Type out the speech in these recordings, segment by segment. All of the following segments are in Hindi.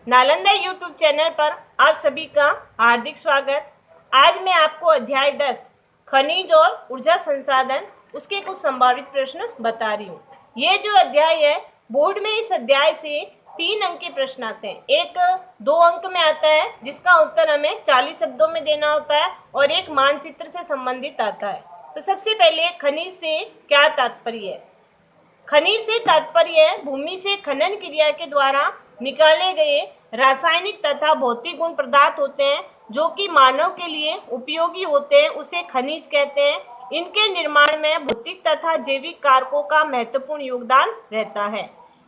नालंदा यूट्यूब चैनल पर आप सभी का हार्दिक स्वागत। आज मैं आपको अध्याय 10 खनिज और ऊर्जा संसाधन उसके कुछ संभावित प्रश्न बता रही हूँ। ये जो अध्याय है बोर्ड में इस अध्याय से 3 अंक के प्रश्न आते हैं। एक 2 अंक में आता है जिसका उत्तर हमें 40 शब्दों में देना होता है और एक मानचित्र से संबंधित आता है। तो सबसे पहले खनिज से क्या तात्पर्य है। खनिज से तात्पर्य है भूमि से खनन क्रिया के द्वारा निकाले गए रासायनिक तथा भौतिक गुण पदार्थ होते हैं जो कि मानव के लिए उपयोगी होते हैं, उसे खनिज कहते हैं। इनके निर्माण में भौतिक तथा जैविक कारकों का महत्वपूर्ण योगदान रहता है।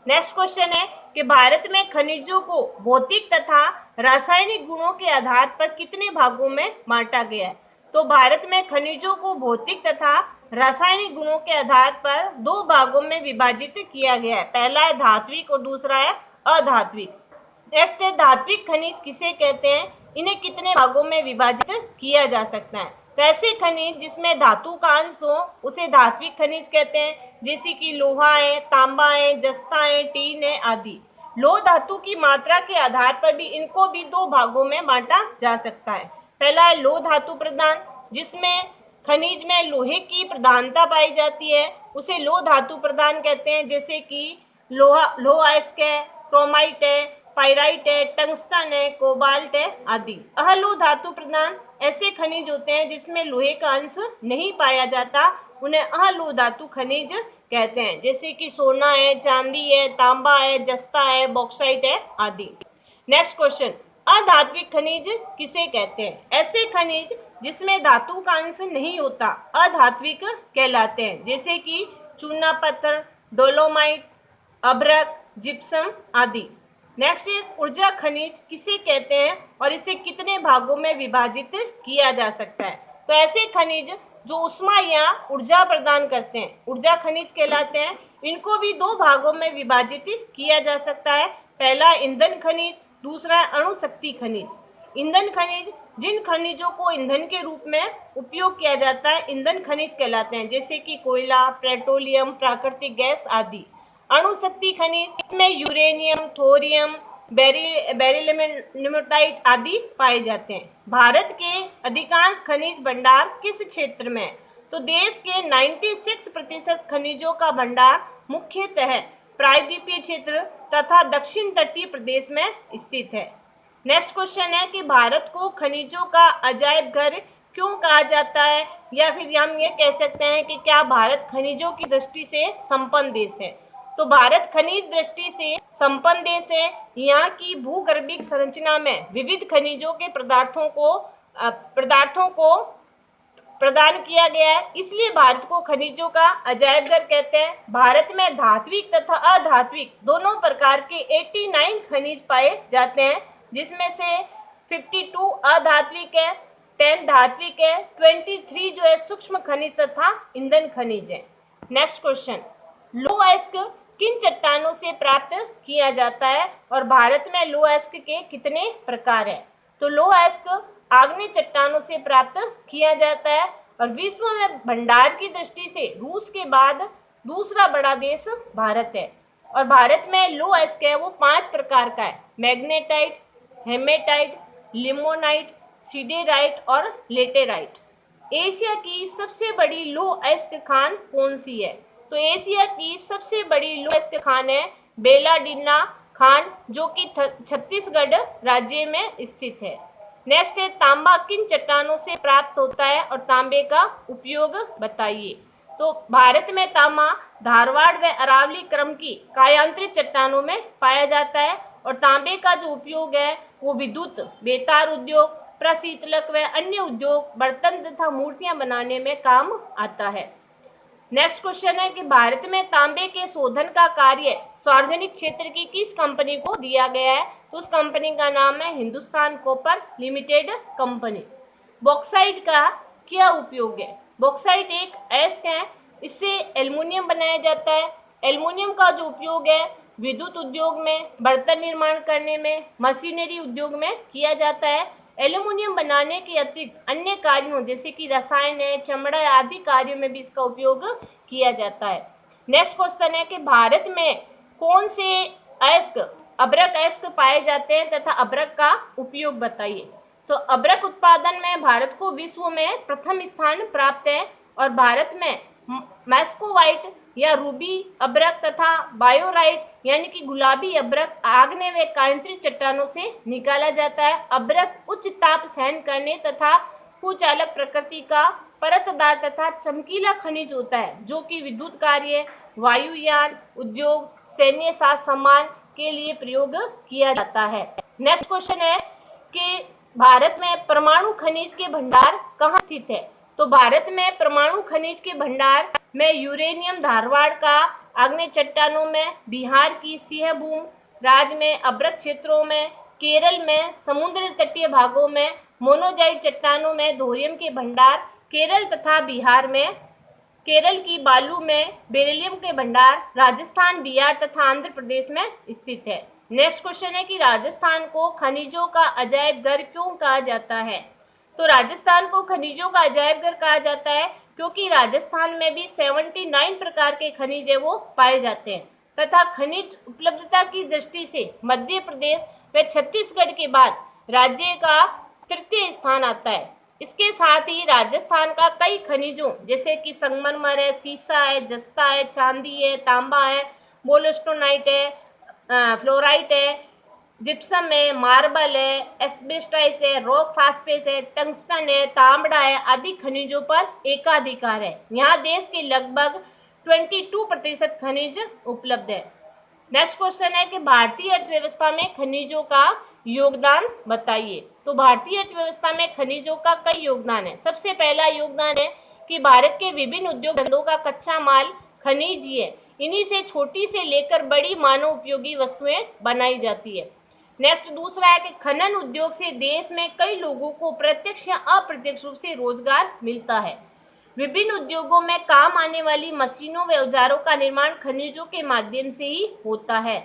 नेक्स्ट क्वेश्चन है कि भारत में खनिजों को भौतिक तथा रासायनिक गुणों के आधार पर कितने भागों में बांटा गया है। तो भारत में खनिजों को भौतिक तथा रासायनिक गुणों के आधार पर 2 भागों में विभाजित किया गया है। पहला है धात्विक और दूसरा है अधात्विक। नेक्स्ट है धात्विक खनिज किसे कहते हैं, इन्हें कितने भागों में विभाजित किया जा सकता है। तो ऐसे खनिज जिसमें धातु का अंश हो उसे धात्विक खनिज कहते हैं, जैसे कि लोहा है, तांबा है, जस्ता है, टीन है आदि। लोह धातु की मात्रा के आधार पर भी इनको भी 2 भागों में बांटा जा सकता है। पहला है लोह धातु प्रधान, जिसमें खनिज में लोहे की प्रधानता पाई जाती है, उसे लोह धातु प्रधान कहते हैं, जैसे कि लोहा अयस्क है, क्रोमाइट है, पाइराइट है, टंगस्टन है, कोबाल्ट है आदि। अलोह धातु प्रधान ऐसे खनिज होते हैं जिसमें लोहे का अंश नहीं पाया जाता, उन्हें अलोह धातु खनिज कहते हैं, जैसे कि सोना है, चांदी है, तांबा है, जस्ता है, बॉक्साइट है आदि। नेक्स्ट क्वेश्चन, अधात्विक खनिज किसे कहते हैं। ऐसे खनिज जिसमें धातु का अंश नहीं होता अधात्विक कहलाते हैं, जैसे कि चूना पत्थर, डोलोमाइट, अभ्रक, जिप्सम आदि। नेक्स्ट ऊर्जा खनिज किसे कहते हैं और इसे कितने भागों में विभाजित किया जा सकता है। तो ऐसे खनिज जो ऊष्मा या ऊर्जा प्रदान करते हैं ऊर्जा खनिज कहलाते हैं। इनको भी 2 भागों में विभाजित किया जा सकता है। पहला ईंधन खनिज, दूसरा अणुशक्ति खनिज। ईंधन खनिज जिन खनिजों को ईंधन के रूप में उपयोग किया जाता है ईंधन खनिज कहलाते हैं, जैसे कि कोयला, पेट्रोलियम, प्राकृतिक गैस आदि। अणुशक्ति खनिज इसमें यूरेनियम, थोरियम, बेरिलियम आदि पाए जाते हैं। भारत के अधिकांश खनिज भंडार किस क्षेत्र में है। तो देश के 96% खनिजों का भंडार मुख्यतः प्रायद्वीपीय क्षेत्र तथा दक्षिण तटीय प्रदेश में स्थित है। नेक्स्ट क्वेश्चन है कि भारत को खनिजों का अजायब घर क्यों कहा जाता है, या फिर हम ये कह सकते हैं कि क्या भारत खनिजों की दृष्टि से संपन्न देश है। तो भारत खनिज दृष्टि से संपन्न देश है। यहाँ की भूगर्भिक संरचना में विविध खनिजों के पदार्थों को प्रदान किया गया है, इसलिए भारत को खनिजों का अजायब घर कहते हैं। भारत में धात्विक तथा अधात्विक दोनों प्रकार के 89 खनिज पाए जाते हैं, जिसमें से 52 अधात्विक है, 10 धात्विक है, 23 जो है सूक्ष्म खनिज तथा ईंधन खनिज है। नेक्स्ट क्वेश्चन, लोह अयस्क किन चट्टानों से प्राप्त किया जाता है और भारत में लोह अयस्क के कितने प्रकार हैं। तो लोह अयस्क आग्नेय चट्टानों से प्राप्त किया जाता है और विश्व में भंडार की दृष्टि से रूस के बाद दूसरा बड़ा देश भारत है। और भारत में लोह अयस्क है वो 5 प्रकार का है, मैग्नेटाइट, हेमेटाइट, लिमोनाइट, सिडेराइट और लेटेराइट। एशिया की सबसे बड़ी लोह अयस्क खान कौन सी है। तो एशिया की सबसे बड़ी लोह अयस्क खान है बेलाडीना खान, जो कि छत्तीसगढ़ राज्य में स्थित है। नेक्स्ट है तांबा किन चट्टानों से प्राप्त होता है और तांबे का उपयोग बताइए। तो भारत में तांबा धारवाड़ व अरावली क्रम की कायांतरित चट्टानों में पाया जाता है और तांबे का जो उपयोग है वो विद्युत, बेतार उद्योग, प्रशीतलक व अन्य उद्योग, बर्तन तथा मूर्तियां बनाने में काम आता है। नेक्स्ट क्वेश्चन है कि भारत में तांबे के शोधन का कार्य सार्वजनिक क्षेत्र की किस कंपनी को दिया गया है। तो उस कंपनी का नाम है Hindustan copper limited company. Bauxite का क्या उपयोग है। बॉक्साइट एक अयस्क है, इससे एल्युमिनियम बनाया जाता है। एल्युमिनियम का जो उपयोग है विद्युत उद्योग में, बर्तन निर्माण करने में, मशीनरी उद्योग में किया जाता है। एल्युमिनियम बनाने के अतिरिक्त अन्य कार्यों जैसे कि रसायन है, चमड़ा आदि कार्यों में भी इसका उपयोग किया जाता है। नेक्स्ट क्वेश्चन है कि भारत में कौन से अयस्क अभ्रक अयस्क पाए जाते हैं तथा अभ्रक का उपयोग बताइए। तो अभ्रक उत्पादन में भारत को विश्व में प्रथम स्थान प्राप्त है और भारत में मैस्कोवाइट या रूबी अभ्रक तथा बायोराइट यानी कि गुलाबी अभ्रक आग्नेय व कांतरिक चट्टानों से निकाला जाता है। अभ्रक उच्च ताप सहन करने तथा कुचालक प्रकृति का परतदार तथा चमकीला खनिज होता है जो कि विद्युत कार्य, वायुयान, उद्योग, सैन्य साज सामान के लिए प्रयोग किया जाता है। नेक्स्ट क्वेश्चन है कि भारत में परमाणु खनिज के भंडार कहाँ स्थित है। तो भारत में परमाणु खनिज के भंडार में यूरेनियम धारवाड़ का आग्नेय चट्टानों में, बिहार की सिंहभूम राज्य में अभ्रक क्षेत्रों में, केरल में समुद्र तटीय भागों में, मोनोजाइट चट्टानों में थोरियम के भंडार केरल तथा बिहार में, केरल की बालू में बेरिलियम के भंडार राजस्थान, बिहार तथा आंध्र प्रदेश में स्थित है। नेक्स्ट क्वेश्चन है कि राजस्थान को खनिजों का अजायब घर क्यों कहा जाता है। तो राजस्थान को खनिजों का अजायब घर कहा जाता है क्योंकि राजस्थान में भी 79 प्रकार के खनिज है वो पाए जाते हैं तथा खनिज उपलब्धता की दृष्टि से मध्य प्रदेश व छत्तीसगढ़ के बाद राज्य का तृतीय स्थान आता है। इसके साथ ही राजस्थान का कई खनिजों जैसे कि संगमरमर है, सीसा है, जस्ता है, चांदी है, तांबा है, मोलिब्डेनाइट है, फ्लोराइट है, जिप्सम है, मार्बल है, एस्बेस्टस है, रॉक फास्फेट है, टंगस्टन है, तांबड़ा है आदि खनिजों पर एकाधिकार है। यहाँ देश के लगभग 22% खनिज उपलब्ध है। नेक्स्ट क्वेश्चन है कि भारतीय अर्थव्यवस्था में खनिजों का योगदान बताइए। तो भारतीय अर्थव्यवस्था में खनिजों का कई योगदान है। सबसे पहला योगदान है कि भारत के विभिन्न उद्योग धंधों का कच्चा माल खनिज ही है। इन्हीं से छोटी से लेकर बड़ी मानव उपयोगी वस्तुएं बनाई जाती है। नेक्स्ट दूसरा है कि खनन उद्योग से देश में कई लोगों को प्रत्यक्ष या अप्रत्यक्ष रूप से रोजगार मिलता है। विभिन्न उद्योगों में काम आने वाली मशीनों व औजारों का निर्माण खनिजों के माध्यम से ही होता है।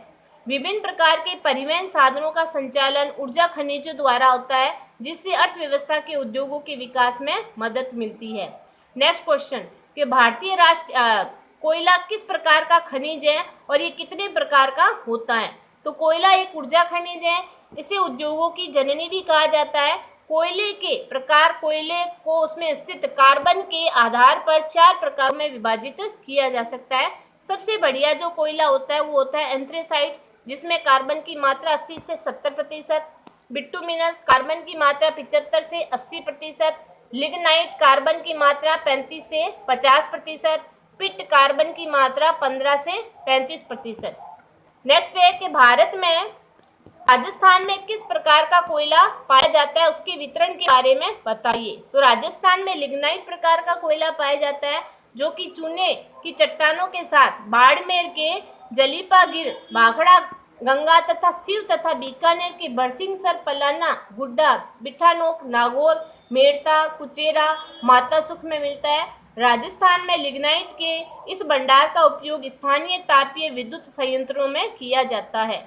विभिन्न प्रकार के परिवहन साधनों का संचालन ऊर्जा खनिजों द्वारा होता है जिससे अर्थव्यवस्था के उद्योगों के विकास में मदद मिलती है। नेक्स्ट क्वेश्चन कि भारतीय राष्ट्र कोयला किस प्रकार का खनिज है और ये कितने प्रकार का होता है। तो कोयला एक ऊर्जा खनिज है। इसे उद्योगों की जननी भी कहा जाता है। कोयले के प्रकार कोयले को उसमें स्थित कार्बन के आधार पर 4 प्रकार में विभाजित किया जा सकता है। सबसे बढ़िया जो कोयला होता है वो होता है एंथ्रेसाइट जिसमें कार्बन की मात्रा 80 से 70%, बिटुमिनस कार्बन की मात्रा 75 से 80%, लिग्नाइट कार्बन की मात्रा 35 से 50%, पिट कार्बन की मात्रा 15 से 35%। नेक्स्ट है कि भारत में राजस्थान में किस प्रकार का कोयला पाया जाता है उसके वितरण के बारे में बताइए। तो राजस्थान में लिग्नाइट प्रकार का कोयला पाया जाता है जो कि चूने की चट्टानों के साथ बाड़मेर के जलीपागिर, भाखड़ा, गंगा तथा शिव तथा बीकानेर के बरसिंहसर, पलाना, गुड्डा, बिठानोक, नागौर, मेड़ता, कुचेरा, मातासुख में मिलता है। राजस्थान में लिग्नाइट के इस भंडार का उपयोग स्थानीय तापीय विद्युत संयंत्रों में किया जाता है।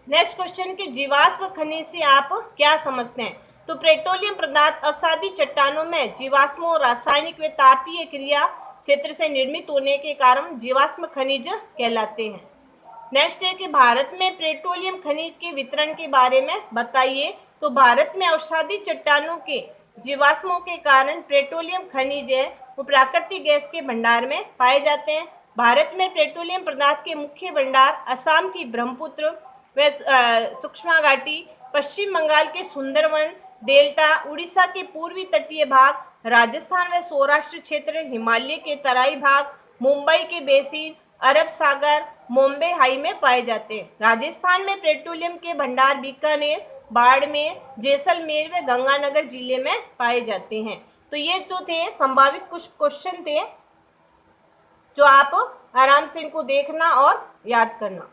नेक्स्ट क्वेश्चन कि जीवाश्म खनिज से आप क्या समझते हैं। तो पेट्रोलियम पदार्थ अवसादी चट्टानों में जीवाश्मों, रासायनिक व तापीय क्रिया क्षेत्र से निर्मित होने के कारण जीवाश्म खनिज कहलाते हैं। नेक्स्ट है कि भारत में पेट्रोलियम खनिज के वितरण के बारे में बताइए। तो भारत में अवसादी चट्टानों के जीवाश्मों के कारण पेट्रोलियम खनिज है वो प्राकृतिक गैस के भंडार में पाए जाते हैं। भारत में पेट्रोलियम पदार्थ के मुख्य भंडार असम की ब्रह्मपुत्र व सुषमा घाटी, पश्चिम बंगाल के सुंदरवन डेल्टा, उड़ीसा के पूर्वी तटीय भाग, राजस्थान व सौराष्ट्र क्षेत्र, हिमालय के तराई भाग, मुंबई के बेसिन, अरब सागर, बॉम्बे हाई में पाए जाते हैं। राजस्थान में पेट्रोलियम के भंडार बीकानेर, बाड़मेर, जैसलमेर व गंगानगर जिले में पाए जाते हैं। तो ये जो थे संभावित कुछ क्वेश्चन थे जो आप आराम से इनको देखना और याद करना।